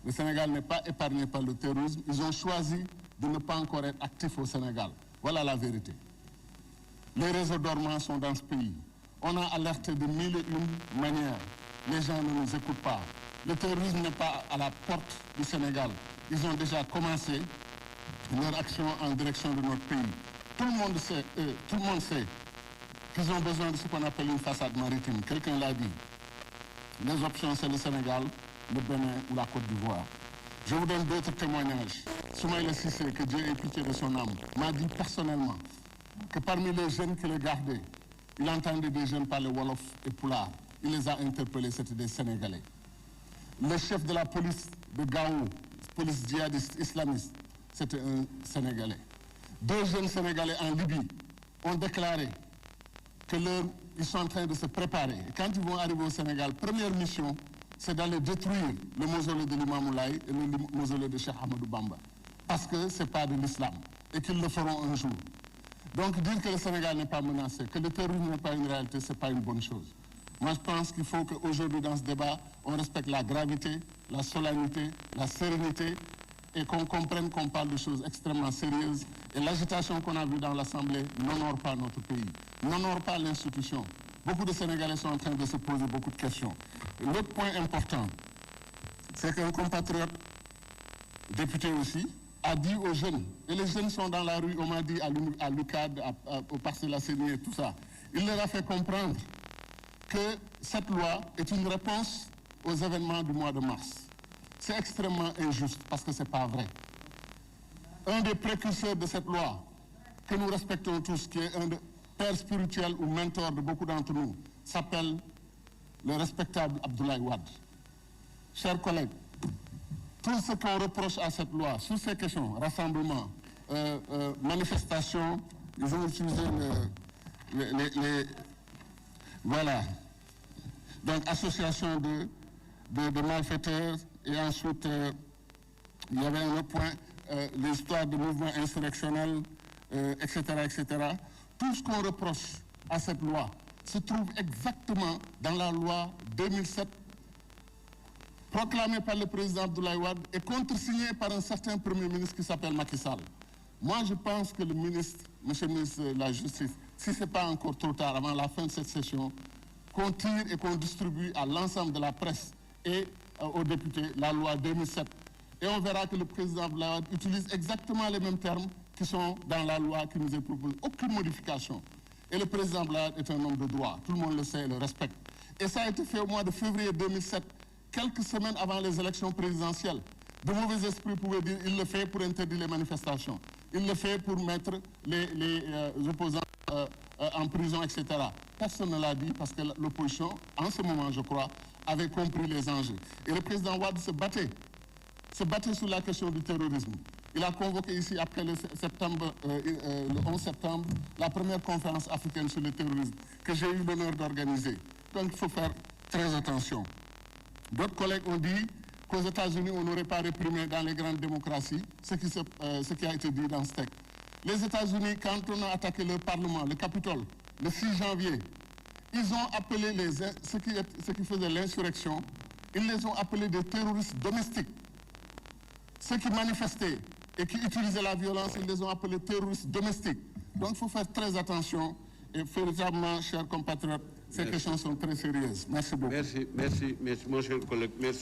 Le Sénégal n'est pas épargné par le terrorisme. Ils ont choisi de ne pas encore être actifs au Sénégal. Voilà la vérité. Les réseaux dormants sont dans ce pays. On a alerté de mille et une manières. Les gens ne nous écoutent pas. Le terrorisme n'est pas à la porte du Sénégal. Ils ont déjà commencé leur action en direction de notre pays. Tout le monde sait qu'ils ont besoin de ce qu'on appelle une façade maritime. Quelqu'un l'a dit. Les options, c'est le Sénégal, le Bénin ou la Côte d'Ivoire. Je vous donne d'autres témoignages. Soumaïla Cissé, que Dieu ait pitié de son âme, m'a dit personnellement que parmi les jeunes qui le gardaient, il entendait des jeunes parler Wolof et Pulaar. Il les a interpellés, c'était des Sénégalais. Le chef de la police de Gao, police djihadiste islamiste, c'était un Sénégalais. Deux jeunes Sénégalais en Libye ont déclaré qu'ils sont en train de se préparer. Et quand ils vont arriver au Sénégal, première mission, c'est d'aller détruire le mausolée de l'imam Moulay et le mausolée de Cheikh Ahmadou Bamba. Parce que ce n'est pas de l'islam et qu'ils le feront un jour. Donc dire que le Sénégal n'est pas menacé, que le terrorisme n'est pas une réalité, ce n'est pas une bonne chose. Moi, je pense qu'il faut qu'aujourd'hui, dans ce débat, on respecte la gravité, la solennité, la sérénité et qu'on comprenne qu'on parle de choses extrêmement sérieuses. Et l'agitation qu'on a vue dans l'Assemblée n'honore pas notre pays, n'honore pas l'institution. Beaucoup de Sénégalais sont en train de se poser beaucoup de questions. L'autre point important, c'est qu'un compatriote, député aussi, a dit aux jeunes, et les jeunes sont dans la rue, on m'a dit à l'UCAD, au Parcelles Assainies et tout ça, il leur a fait comprendre que cette loi est une réponse aux événements du mois de mars. C'est extrêmement injuste parce que ce n'est pas vrai. Un des précurseurs de cette loi, que nous respectons tous, qui est un père spirituel ou mentor de beaucoup d'entre nous, s'appelle le respectable Abdoulaye Wade. Chers collègues, tout ce qu'on reproche à cette loi, sur ces questions, rassemblement, manifestation, ils ont utilisé voilà. Donc, association de malfaiteurs, et ensuite, il y avait un autre point, l'histoire de mouvements insurrectionnels, etc., etc. Tout ce qu'on reproche à cette loi se trouve exactement dans la loi 2007, proclamée par le président Abdoulaye Wade et contresignée par un certain Premier ministre qui s'appelle Macky Sall. Moi, je pense que le ministre, monsieur le ministre de la Justice, si ce n'est pas encore trop tard, avant la fin de cette session, qu'on tire et qu'on distribue à l'ensemble de la presse et aux députés la loi 2007. Et on verra que le président Abdoulaye Wade utilise exactement les mêmes termes qui sont dans la loi qui nous est proposée. Aucune modification. Et le président Abdoulaye Wade est un homme de droit. Tout le monde le sait et le respecte. Et ça a été fait au mois de février 2007, quelques semaines avant les élections présidentielles. De mauvais esprits pouvaient dire qu'il le fait pour interdire les manifestations. Il le fait pour mettre les opposants en prison, etc. Personne ne l'a dit parce que l'opposition, en ce moment, je crois, avait compris les enjeux. Et le président Wade se battait sur la question du terrorisme. Il a convoqué ici, après le 11 septembre, la première conférence africaine sur le terrorisme que j'ai eu l'honneur d'organiser. Donc, il faut faire très attention. D'autres collègues ont dit qu'aux États-Unis, on n'aurait pas réprimé dans les grandes démocraties ce qui a été dit dans ce texte. Les États-Unis, quand on a attaqué leur Parlement, le Capitole, le 6 janvier, ils ont appelé ceux qui faisaient l'insurrection, ils les ont appelés des terroristes domestiques. Ceux qui manifestaient et qui utilisaient la violence, ils les ont appelés terroristes domestiques. Donc il faut faire très attention et véritablement, chers compatriotes, ces questions sont très sérieuses. Merci beaucoup. Merci, mon cher collègue. Merci.